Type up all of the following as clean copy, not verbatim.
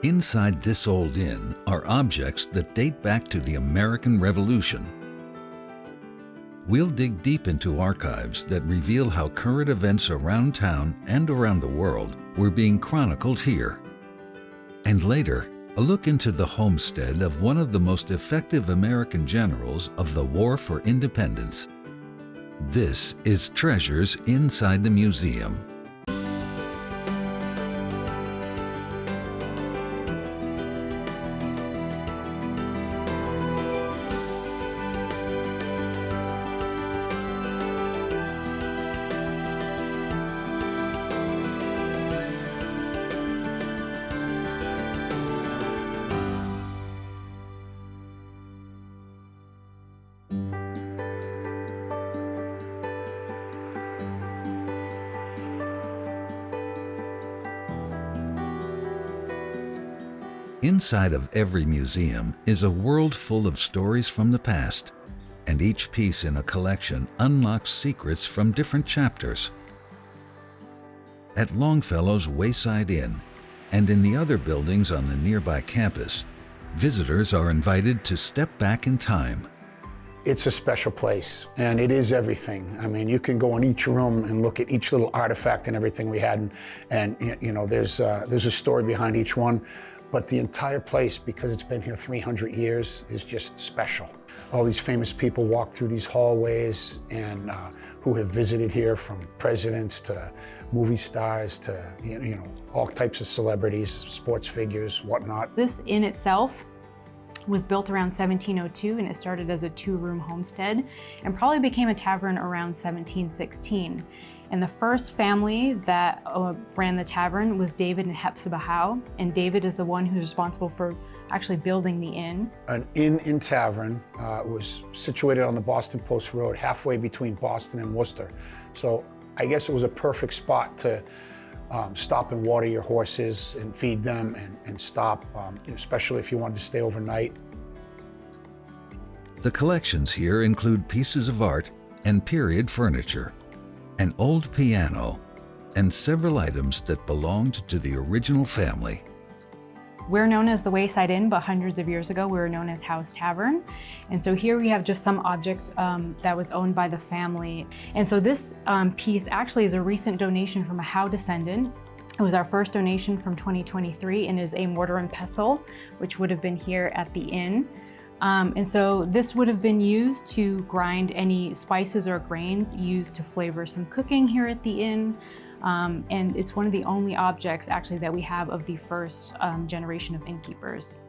Inside this old inn are objects that date back to the American Revolution. We'll dig deep into archives that reveal how current events around town and around the world were being chronicled here. And later, a look into the homestead of one of the most effective American generals of the War for Independence. This is Treasures Inside the Museum. Inside of every museum is a world full of stories from the past, and each piece in a collection unlocks secrets from different chapters. At Longfellow's Wayside Inn and in the other buildings on the nearby campus, visitors are invited to step back in time. It's a special place, and it is everything. I mean, you can go in each room and look at each little artifact and everything we had, and you know, there's a story behind each one. But the entire place, because it's been here 300 years, is just special. All these famous people walk through these hallways and who have visited here, from presidents to movie stars to you know, all types of celebrities, sports figures, whatnot. This inn itself was built around 1702, and it started as a two-room homestead and probably became a tavern around 1716. And the first family that ran the tavern was David and Hepzibah Howe, and David is the one who's responsible for actually building the inn. An inn and tavern was situated on the Boston Post Road, halfway between Boston and Worcester. So I guess it was a perfect spot to stop and water your horses and feed them and stop, especially if you wanted to stay overnight. The collections here include pieces of art and period furniture, an old piano, and several items that belonged to the original family. We're known as the Wayside Inn, but hundreds of years ago we were known as Howe's Tavern. And so here we have just some objects that was owned by the family. And so this piece actually is a recent donation from a Howe descendant. It was our first donation from 2023 and is a mortar and pestle, which would have been here at the inn. And so this would have been used to grind any spices or grains used to flavor some cooking here at the inn. And it's one of the only objects actually that we have of the first generation of innkeepers.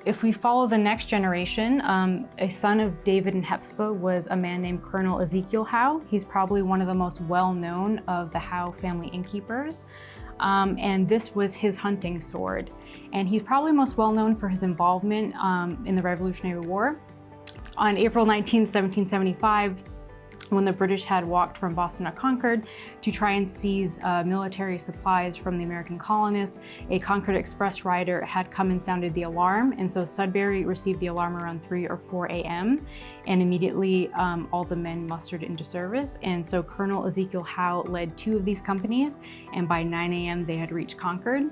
If we follow the next generation, a son of David and Hepzibah was a man named Colonel Ezekiel Howe. He's probably one of the most well-known of the Howe family innkeepers. And this was his hunting sword. And he's probably most well-known for his involvement in the Revolutionary War. On April 19, 1775, when the British had walked from Boston to Concord to try and seize military supplies from the American colonists, a Concord Express rider had come and sounded the alarm. And so Sudbury received the alarm around 3 or 4 a.m. And immediately all the men mustered into service. And so Colonel Ezekiel Howe led 2 of these companies, and by 9 a.m. they had reached Concord.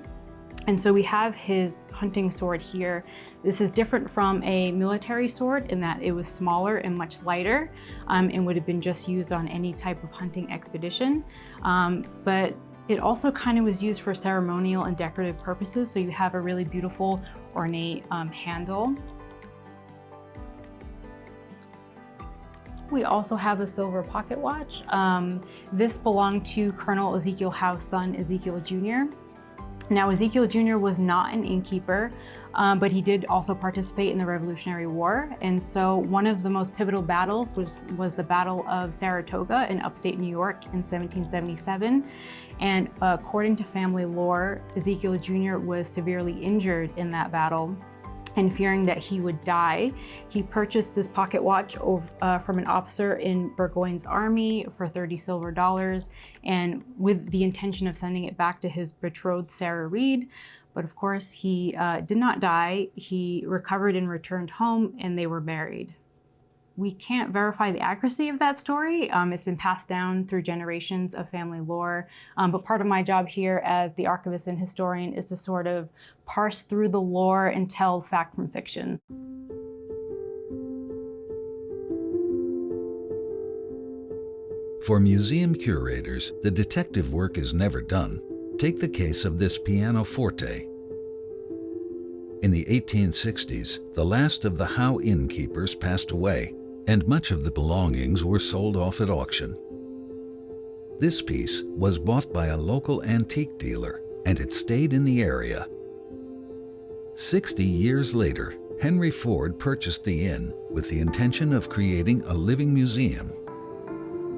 And so we have his hunting sword here. This is different from a military sword in that it was smaller and much lighter and would have been just used on any type of hunting expedition. But it also kind of was used for ceremonial and decorative purposes. So you have a really beautiful, ornate handle. We also have a silver pocket watch. This belonged to Colonel Ezekiel Howe's son, Ezekiel Jr. Now, Ezekiel Jr. was not an innkeeper, but he did also participate in the Revolutionary War. And so one of the most pivotal battles was the Battle of Saratoga in upstate New York in 1777. And according to family lore, Ezekiel Jr. was severely injured in that battle. And fearing that he would die, he purchased this pocket watch from an officer in Burgoyne's army for $30 silver, and with the intention of sending it back to his betrothed Sarah Reed. But of course, he did not die. He recovered and returned home, and they were married. We can't verify the accuracy of that story. It's been passed down through generations of family lore. But part of my job here as the archivist and historian is to sort of parse through the lore and tell fact from fiction. For museum curators, the detective work is never done. Take the case of this pianoforte. In the 1860s, the last of the Howe innkeepers passed away, and much of the belongings were sold off at auction. This piece was bought by a local antique dealer, and it stayed in the area. 60 years later, Henry Ford purchased the inn with the intention of creating a living museum.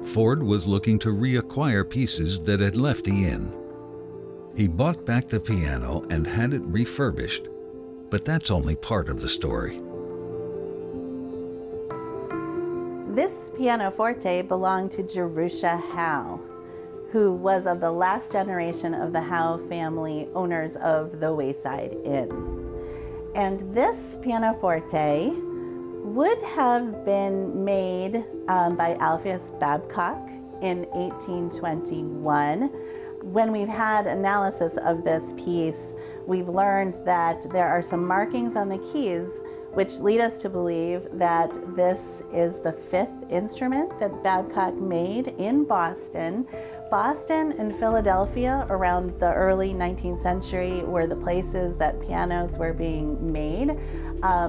Ford was looking to reacquire pieces that had left the inn. He bought back the piano and had it refurbished, but that's only part of the story. This pianoforte belonged to Jerusha Howe, who was of the last generation of the Howe family owners of the Wayside Inn. And this pianoforte would have been made by Alpheus Babcock in 1821. When we've had analysis of this piece, we've learned that there are some markings on the keys which lead us to believe that this is the 5th instrument that Babcock made in Boston. Boston and Philadelphia around the early 19th century were the places that pianos were being made.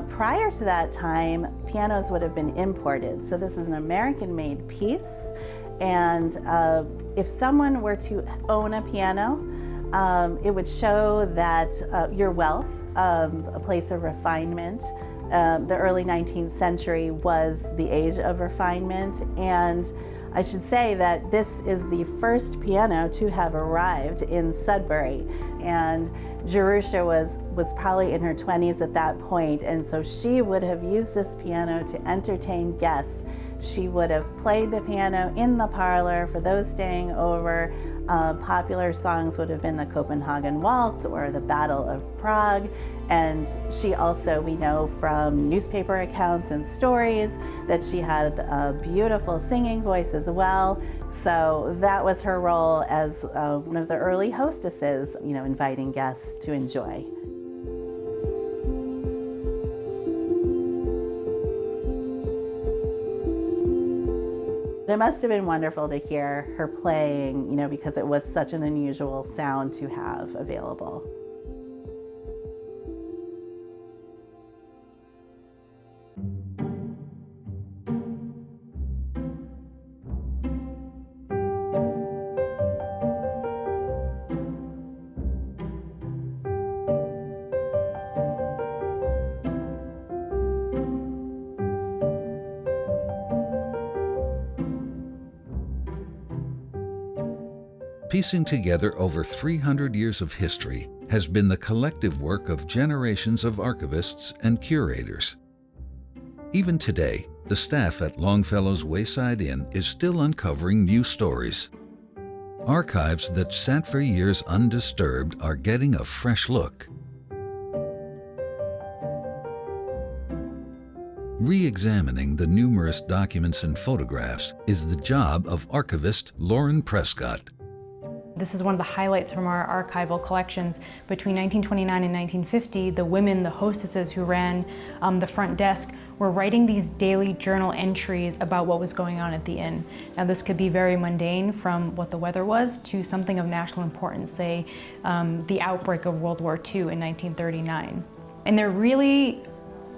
Prior to that time, pianos would have been imported. So this is an American-made piece. And if someone were to own a piano, it would show that your wealth, a place of refinement. The early 19th century was the age of refinement, and I should say that this is the first piano to have arrived in Sudbury, and Jerusha was probably in her 20s at that point, and so she would have used this piano to entertain guests. She would have played the piano in the parlor for those staying over. Popular songs would have been the Copenhagen Waltz or the Battle of Prague. And she also, we know from newspaper accounts and stories, that she had a beautiful singing voice as well. So that was her role as one of the early hostesses, inviting guests to enjoy. It must have been wonderful to hear her playing, because it was such an unusual sound to have available. Piecing together over 300 years of history has been the collective work of generations of archivists and curators. Even today, the staff at Longfellow's Wayside Inn is still uncovering new stories. Archives that sat for years undisturbed are getting a fresh look. Re-examining the numerous documents and photographs is the job of archivist Lauren Prescott. This is one of the highlights from our archival collections. Between 1929 and 1950, the women, the hostesses who ran the front desk, were writing these daily journal entries about what was going on at the inn. Now this could be very mundane, from what the weather was to something of national importance, say the outbreak of World War II in 1939. And they're really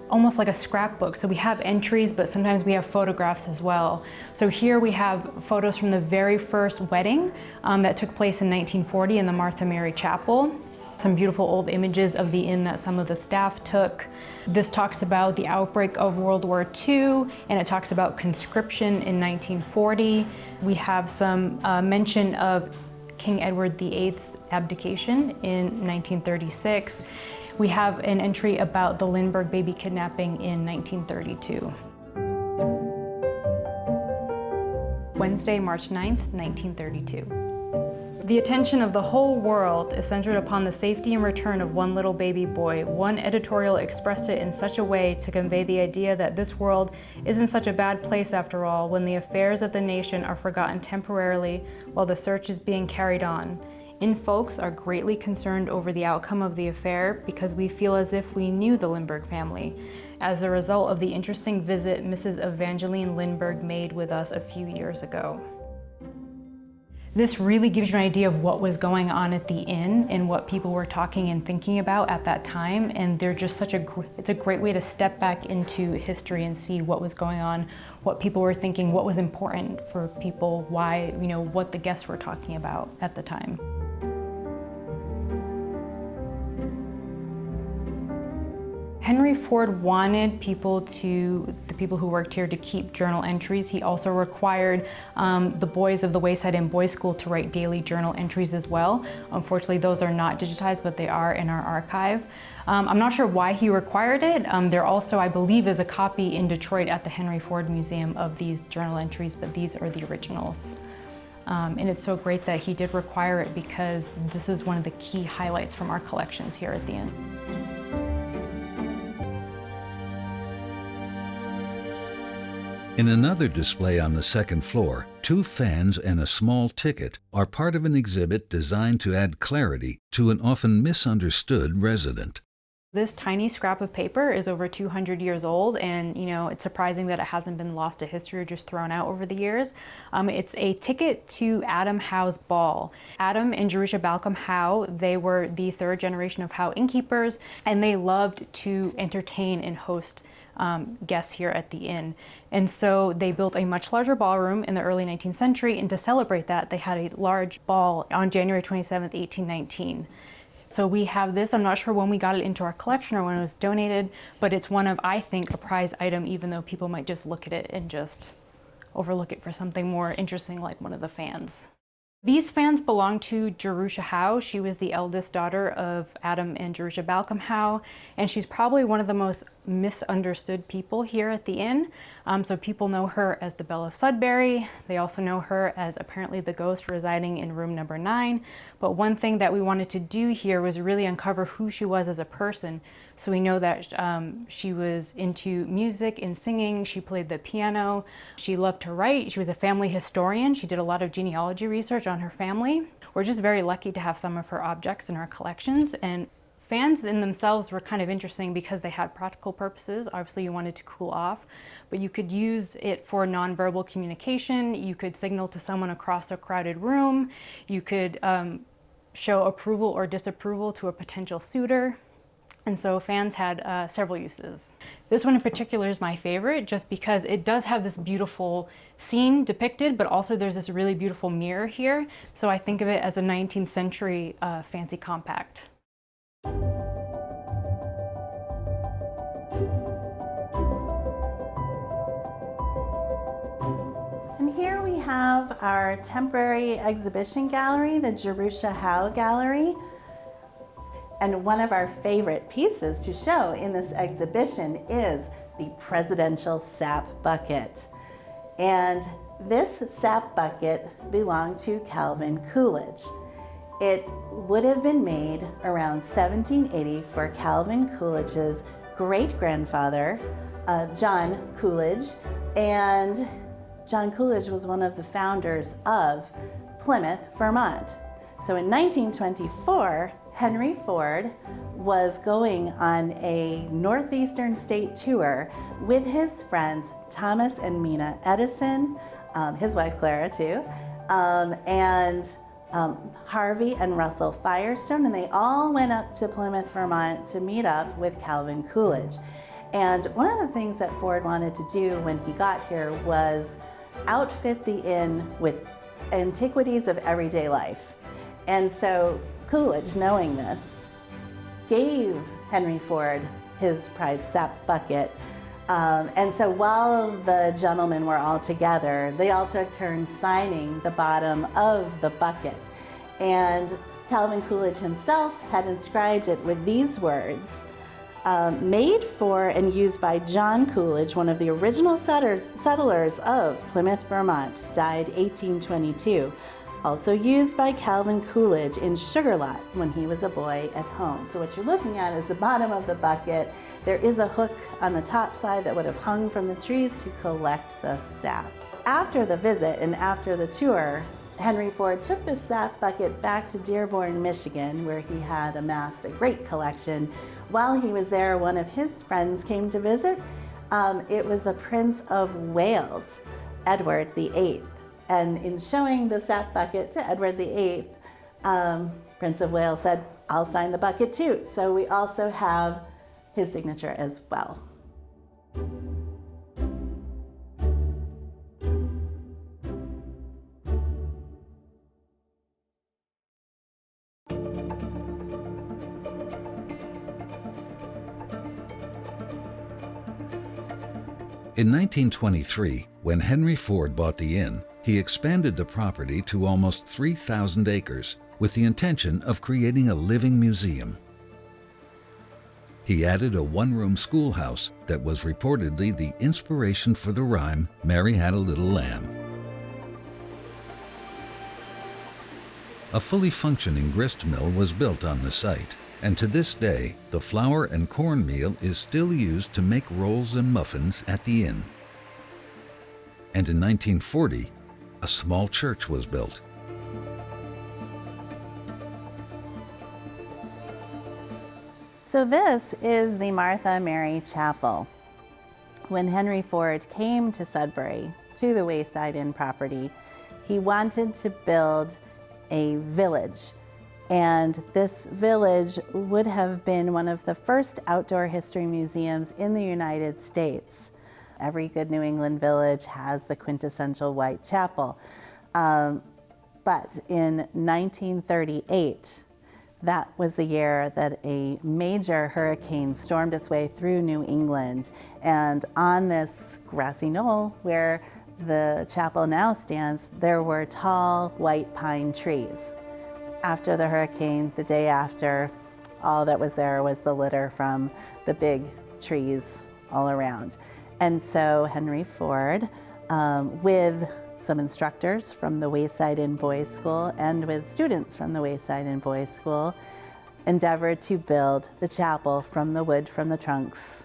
almost like a scrapbook. So we have entries, but sometimes we have photographs as well. So here we have photos from the very first wedding that took place in 1940 in the Martha Mary Chapel. Some beautiful old images of the inn that some of the staff took. This talks about the outbreak of World War II, and it talks about conscription in 1940. We have some mention of King Edward VIII's abdication in 1936. We have an entry about the Lindbergh baby kidnapping in 1932. Wednesday, March 9th, 1932. The attention of the whole world is centered upon the safety and return of one little baby boy. One editorial expressed it in such a way to convey the idea that this world isn't such a bad place after all, when the affairs of the nation are forgotten temporarily while the search is being carried on. Inn folks are greatly concerned over the outcome of the affair because we feel as if we knew the Lindbergh family, as a result of the interesting visit Mrs. Evangeline Lindbergh made with us a few years ago. This really gives you an idea of what was going on at the inn and what people were talking and thinking about at that time, and they're just it's a great way to step back into history and see what was going on, what people were thinking, what was important for people, why, what the guests were talking about at the time. Henry Ford wanted the people who worked here to keep journal entries. He also required the boys of the Wayside Inn Boys School to write daily journal entries as well. Unfortunately, those are not digitized, but they are in our archive. I'm not sure why he required it. There also, I believe, is a copy in Detroit at the Henry Ford Museum of these journal entries, but these are the originals. And it's so great that he did require it because this is one of the key highlights from our collections here at the inn. In another display on the second floor, 2 fans and a small ticket are part of an exhibit designed to add clarity to an often misunderstood resident. This tiny scrap of paper is over 200 years old, and it's surprising that it hasn't been lost to history or just thrown out over the years. It's a ticket to Adam Howe's ball. Adam and Jerusha Balcom Howe, they were the 3rd generation of Howe innkeepers, and they loved to entertain and host guests here at the inn. And so they built a much larger ballroom in the early 19th century, and to celebrate that, they had a large ball on January 27th, 1819. So we have this. I'm not sure when we got it into our collection or when it was donated, but it's one of, I think, a prize item, even though people might just look at it and just overlook it for something more interesting like one of the fans. These fans belong to Jerusha Howe. She was the eldest daughter of Adam and Jerusha Balcom Howe, and she's probably one of the most misunderstood people here at the inn. So people know her as the Belle of Sudbury. They also know her as apparently the ghost residing in room number 9. But one thing that we wanted to do here was really uncover who she was as a person. So we know that she was into music and singing. She played the piano. She loved to write. She was a family historian. She did a lot of genealogy research on her family. We're just very lucky to have some of her objects in our collections. And fans in themselves were kind of interesting because they had practical purposes. Obviously, you wanted to cool off, but you could use it for nonverbal communication. You could signal to someone across a crowded room. You could show approval or disapproval to a potential suitor. And so fans had several uses. This one in particular is my favorite just because it does have this beautiful scene depicted, but also there's this really beautiful mirror here. So I think of it as a 19th century fancy compact. And here we have our temporary exhibition gallery, the Jerusha Howe Gallery. And one of our favorite pieces to show in this exhibition is the presidential sap bucket. And this sap bucket belonged to Calvin Coolidge. It would have been made around 1780 for Calvin Coolidge's great-grandfather, John Coolidge. And John Coolidge was one of the founders of Plymouth, Vermont. So in 1924, Henry Ford was going on a northeastern state tour with his friends Thomas and Mina Edison, his wife Clara too, and Harvey and Russell Firestone, and they all went up to Plymouth, Vermont to meet up with Calvin Coolidge. And one of the things that Ford wanted to do when he got here was outfit the inn with antiquities of everyday life. And so Coolidge, knowing this, gave Henry Ford his prized sap bucket. And so while the gentlemen were all together, they all took turns signing the bottom of the bucket. And Calvin Coolidge himself had inscribed it with these words, made for and used by John Coolidge, one of the original settlers of Plymouth, Vermont, died 1822. Also used by Calvin Coolidge in Sugar Lot when he was a boy at home. So what you're looking at is the bottom of the bucket. There is a hook on the top side that would have hung from the trees to collect the sap. After the visit and after the tour, Henry Ford took the sap bucket back to Dearborn, Michigan, where he had amassed a great collection. While he was there, one of his friends came to visit. It was the Prince of Wales, Edward VIII. And in showing the sap bucket to Edward VIII, Prince of Wales said, "I'll sign the bucket too." So we also have his signature as well. In 1923, when Henry Ford bought the inn, he expanded the property to almost 3,000 acres with the intention of creating a living museum. He added a one-room schoolhouse that was reportedly the inspiration for the rhyme, "Mary Had a Little Lamb." A fully functioning grist mill was built on the site, and to this day, the flour and corn meal is still used to make rolls and muffins at the inn. And in 1940, a small church was built. So this is the Martha Mary Chapel. When Henry Ford came to Sudbury, to the Wayside Inn property, he wanted to build a village. And this village would have been one of the first outdoor history museums in the United States. Every good New England village has the quintessential white chapel. But in 1938, that was the year that a major hurricane stormed its way through New England. And on this grassy knoll where the chapel now stands, there were tall white pine trees. After the hurricane, the day after, all that was there was the litter from the big trees all around. And so Henry Ford, with some instructors from the Wayside Inn Boys School and with students from the Wayside Inn Boys School, endeavored to build the chapel from the wood, from the trunks,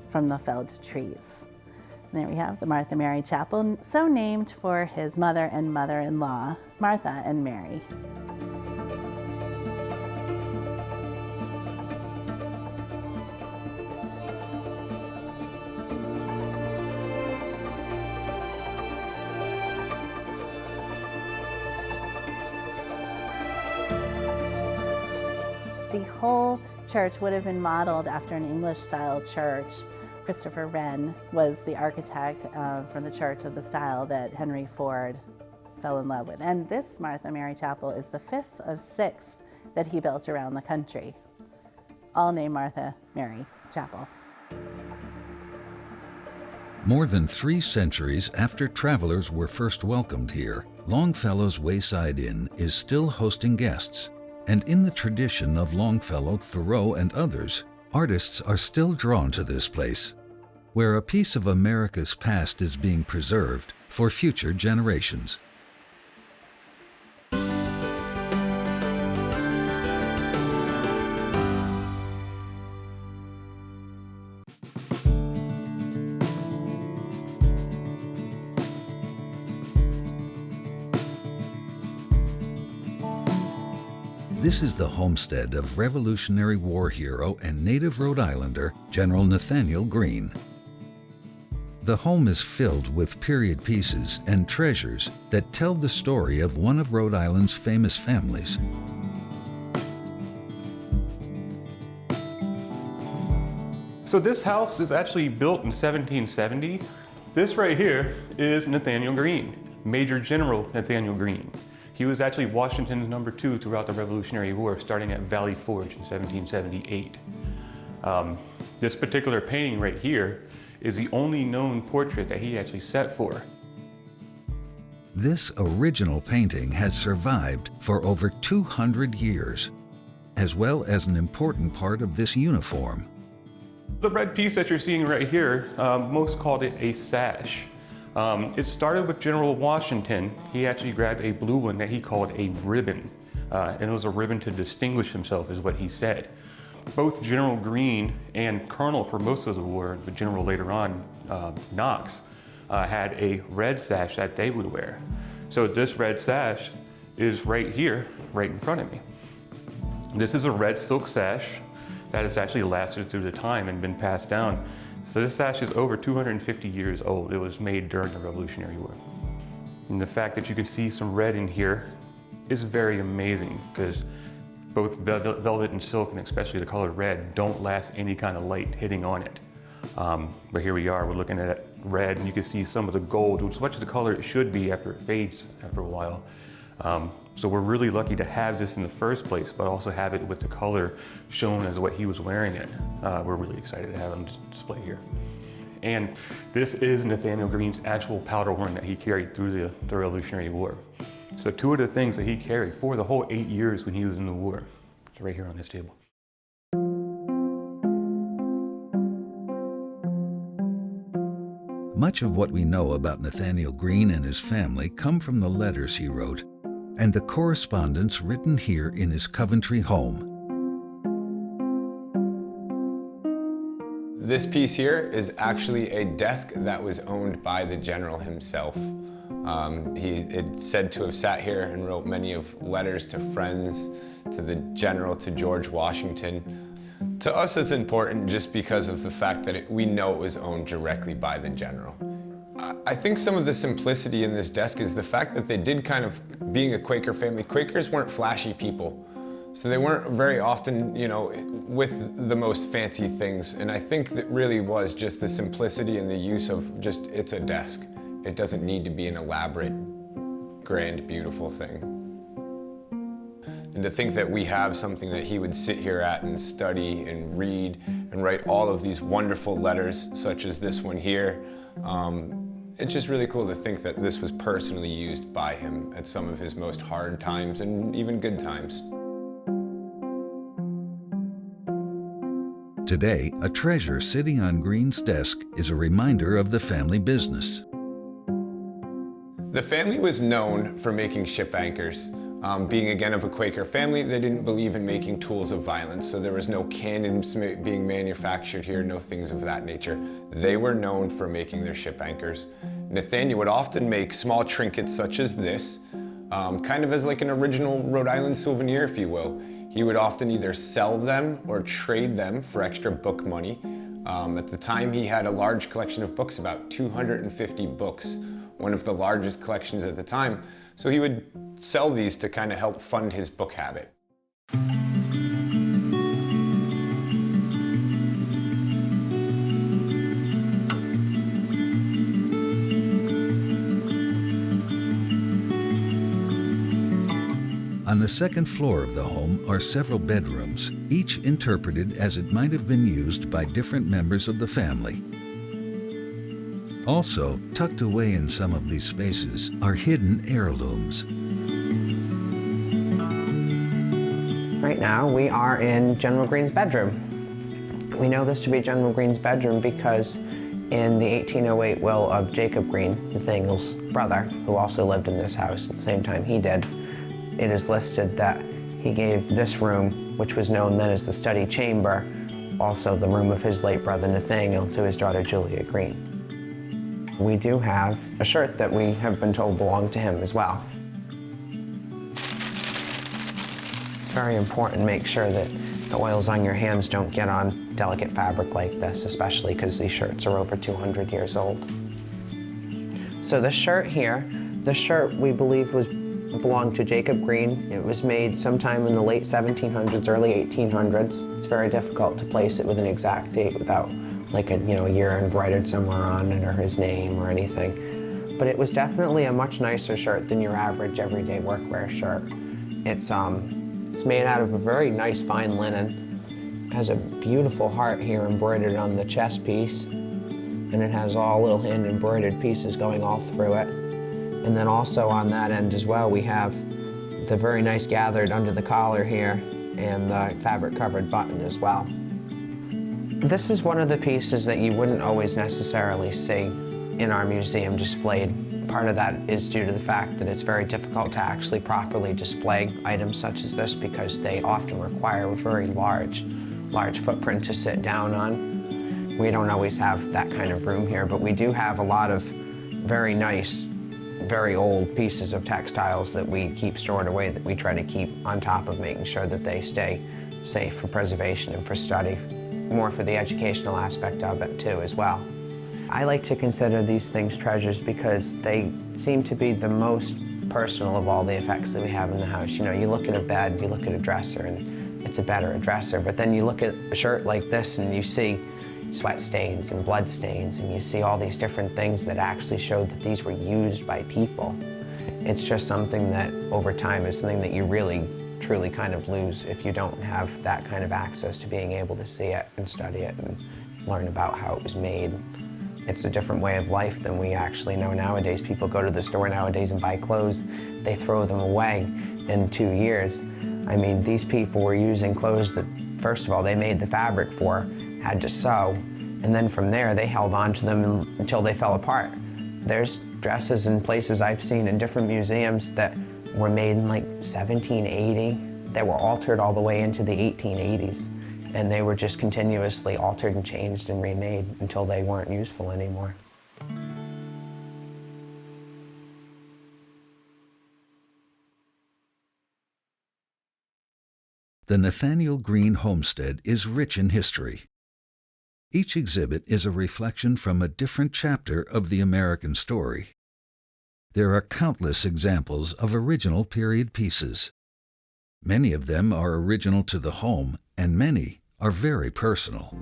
from the felled trees. And there we have the Martha Mary Chapel, so named for his mother and mother-in-law, Martha and Mary. The whole church would have been modeled after an English-style church. Christopher Wren was the architect for the church of the style that Henry Ford fell in love with. And this Martha Mary Chapel is the 5th of 6 that he built around the country, all named Martha Mary Chapel. More than 3 centuries after travelers were first welcomed here, Longfellow's Wayside Inn is still hosting guests. And in the tradition of Longfellow, Thoreau, and others, artists are still drawn to this place, where a piece of America's past is being preserved for future generations. This is the homestead of Revolutionary War hero and native Rhode Islander, General Nathanael Greene. The home is filled with period pieces and treasures that tell the story of one of Rhode Island's famous families. So this house is actually built in 1770. This right here is Nathanael Greene, Major General Nathanael Greene. He was actually Washington's number 2 throughout the Revolutionary War, starting at Valley Forge in 1778. This particular painting right here is the only known portrait that he actually set for. This original painting has survived for over 200 years, as well as an important part of this uniform. The red piece that you're seeing right here, most called it a sash. It started with General Washington. He actually grabbed a blue one that he called a ribbon. And it was a ribbon to distinguish himself, is what he said. Both General Greene and Colonel for most of the war, the General later on, Knox, had a red sash that they would wear. So this red sash is right here, right in front of me. This is a red silk sash that has actually lasted through the time and been passed down. So this sash is over 250 years old. It was made during the Revolutionary War. And the fact that you can see some red in here is very amazing, because both velvet and silk, and especially the color red, don't last any kind of light hitting on it. But here we are, we're looking at red, and you can see some of the gold, which is much of the color it should be after it fades after a while. So we're really lucky to have this in the first place, but also have it with the color shown as what he was wearing it. We're really excited to have it on display here. And this is Nathanael Greene's actual powder horn that he carried through the Revolutionary War. So two of the things that he carried for the whole 8 years when he was in the war, it's right here on this table. Much of what we know about Nathanael Greene and his family come from the letters he wrote and the correspondence written here in his Coventry home. This piece here is actually a desk that was owned by the general himself. He is said to have sat here and wrote many of letters to friends, to the general, to George Washington. To us, it's important just because of the fact that we know it was owned directly by the general. I think some of the simplicity in this desk is the fact that they did kind of, being a Quaker family, Quakers weren't flashy people. So they weren't very often, you know, with the most fancy things. And I think that really was just the simplicity and the use of just, it's a desk. It doesn't need to be an elaborate, grand, beautiful thing. And to think that we have something that he would sit here at and study and read and write all of these wonderful letters, such as this one here. It's just really cool to think that this was personally used by him at some of his most hard times and even good times. Today, a treasure sitting on Greene's desk is a reminder of the family business. The family was known for making ship anchors. Being again of a Quaker family, they didn't believe in making tools of violence, so there was no cannons being manufactured here, no things of that nature. They were known for making their ship anchors. Nathaniel would often make small trinkets such as this, kind of as like an original Rhode Island souvenir, if you will. He would often either sell them or trade them for extra book money. At the time, he had a large collection of books, about 250 books, one of the largest collections at the time. So he would sell these to kind of help fund his book habit. On the second floor of the home are several bedrooms, each interpreted as it might have been used by different members of the family. Also, tucked away in some of these spaces are hidden heirlooms. Right now, we are in General Greene's bedroom. We know this to be General Greene's bedroom because in the 1808 will of Jacob Greene, Nathaniel's brother, who also lived in this house at the same time he did, it is listed that he gave this room, which was known then as the study chamber, also the room of his late brother Nathaniel, to his daughter Julia Greene. We do have a shirt that we have been told belonged to him as well. It's very important to make sure that the oils on your hands don't get on delicate fabric like this, especially because these shirts are over 200 years old. So this shirt here, the shirt we believe belonged to Jacob Greene. It was made sometime in the late 1700s, early 1800s. It's very difficult to place it with an exact date without like a year embroidered somewhere on it or his name or anything. But it was definitely a much nicer shirt than your average everyday workwear shirt. It's made out of a very nice fine linen. It has a beautiful heart here embroidered on the chest piece, and it has all little hand embroidered pieces going all through it. And then also on that end as well, we have the very nice gathered under the collar here and the fabric covered button as well. This is one of the pieces that you wouldn't always necessarily see in our museum displayed. Part of that is due to the fact that it's very difficult to actually properly display items such as this because they often require a very large footprint to sit down on. We don't always have that kind of room here, but we do have a lot of very nice, very old pieces of textiles that we keep stored away, that we try to keep on top of making sure that they stay safe for preservation and for study, more for the educational aspect of it too as well. I like to consider these things treasures because they seem to be the most personal of all the effects that we have in the house. You know, you look at a bed, you look at a dresser, and it's a bed or a dresser, but then you look at a shirt like this and you see sweat stains and blood stains, and you see all these different things that actually show that these were used by people. It's just something that over time is something that you really, truly kind of lose if you don't have that kind of access to being able to see it and study it and learn about how it was made. It's a different way of life than we actually know nowadays. People go to the store nowadays and buy clothes. They throw them away in 2 years. I mean, these people were using clothes that, first of all, they made the fabric for, had to sew, and then from there they held on to them until they fell apart. There's dresses in places I've seen in different museums that were made in like 1780. They were altered all the way into the 1880s. And they were just continuously altered and changed and remade until they weren't useful anymore. The Nathanael Greene Homestead is rich in history. Each exhibit is a reflection from a different chapter of the American story. There are countless examples of original period pieces. Many of them are original to the home, and many are very personal.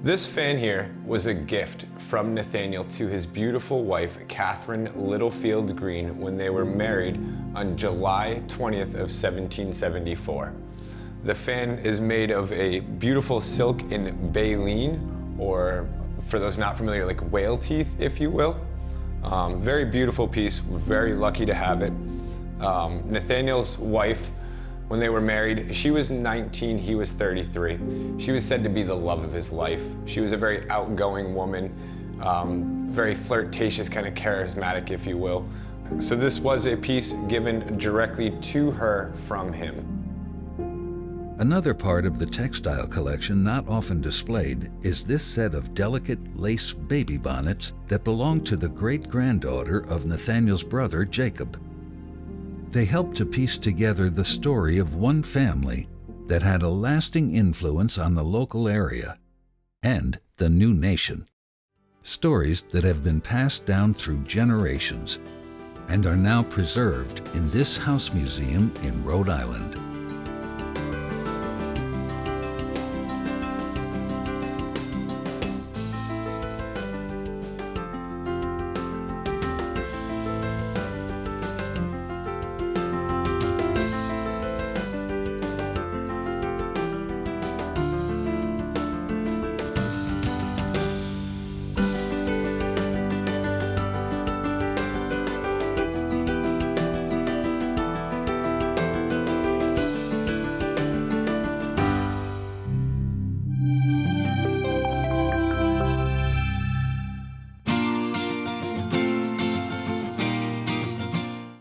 This fan here was a gift from Nathaniel to his beautiful wife, Catherine Littlefield Greene, when they were married on July 20th of 1774. The fan is made of a beautiful silk in baleen, or for those not familiar, like whale teeth, if you will. Very beautiful piece, we're very lucky to have it. Nathaniel's wife, when they were married, she was 19, he was 33. She was said to be the love of his life. She was a very outgoing woman, very flirtatious, kind of charismatic, if you will. So this was a piece given directly to her from him. Another part of the textile collection not often displayed is this set of delicate lace baby bonnets that belong to the great-granddaughter of Nathaniel's brother, Jacob. They help to piece together the story of one family that had a lasting influence on the local area and the new nation. Stories that have been passed down through generations and are now preserved in this house museum in Rhode Island.